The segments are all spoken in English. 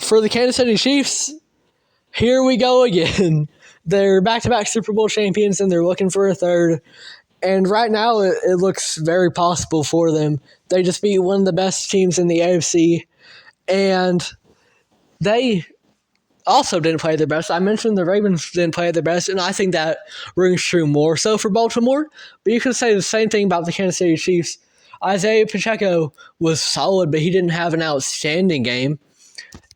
for the Kansas City Chiefs, here we go again. They're back-to-back Super Bowl champions, and they're looking for a third. And right now, it looks very possible for them. They just beat one of the best teams in the AFC, and they also didn't play their best. I mentioned the Ravens didn't play their best, and I think that rings true more so for Baltimore. But you can say the same thing about the Kansas City Chiefs. Isaiah Pacheco was solid, but he didn't have an outstanding game.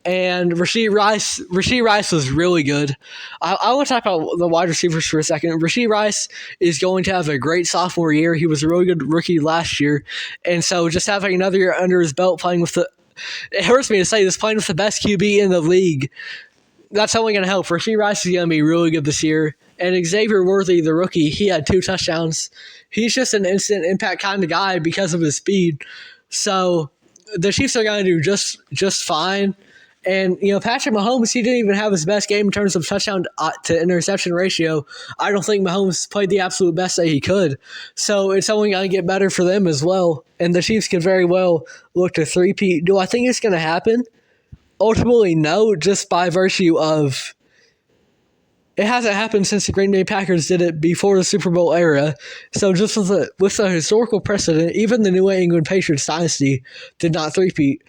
And Rashee Rice was really good. I want to talk about the wide receivers for a second. Rashee Rice is going to have a great sophomore year. He was a really good rookie last year. And so just having another year under his belt playing with it hurts me to say this, playing with the best QB in the league, that's only going to help. Rashee Rice is going to be really good this year. And Xavier Worthy, the rookie, he had 2 touchdowns. He's just an instant impact kind of guy because of his speed. So the Chiefs are going to do just fine. And, Patrick Mahomes, he didn't even have his best game in terms of touchdown to interception ratio. I don't think Mahomes played the absolute best that he could. So it's only going to get better for them as well. And the Chiefs could very well look to three-peat. Do I think it's going to happen? Ultimately, no, just by virtue of it hasn't happened since the Green Bay Packers did it before the Super Bowl era. So just with the historical precedent, even the New England Patriots dynasty did not three-peat.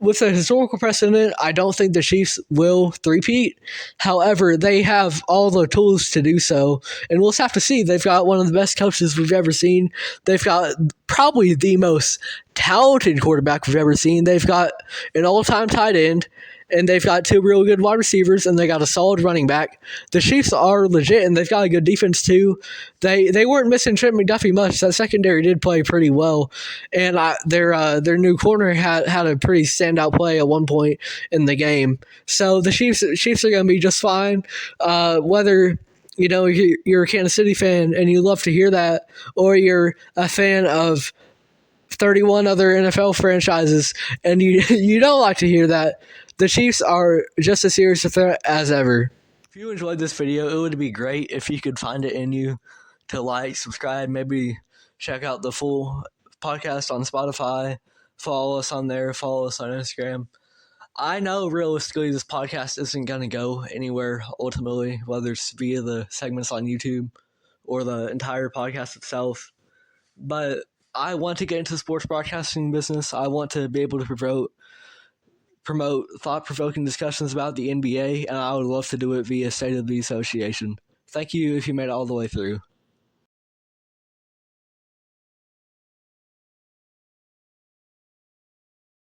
With the historical precedent, I don't think the Chiefs will three-peat. However, they have all the tools to do so, and we'll just have to see. They've got one of the best coaches we've ever seen. They've got probably the most talented quarterback we've ever seen. They've got an all-time tight end, and they've got 2 real good wide receivers, and they got a solid running back. The Chiefs are legit, and they've got a good defense too. They weren't missing Trent McDuffie much. That secondary did play pretty well, and their new corner had a pretty standout play at one point in the game. So the Chiefs are going to be just fine. Whether you're a Kansas City fan and you love to hear that, or you're a fan of 31 other NFL franchises and you don't like to hear that, the Chiefs are just as serious a threat as ever. If you enjoyed this video, it would be great if you could find it in you to like, subscribe, maybe check out the full podcast on Spotify, follow us on there, follow us on Instagram. I know realistically this podcast isn't going to go anywhere ultimately, whether it's via the segments on YouTube or the entire podcast itself, but I want to get into the sports broadcasting business. I want to be able to promote thought-provoking discussions about the NBA, and I would love to do it via State of the Association. Thank you if you made it all the way through.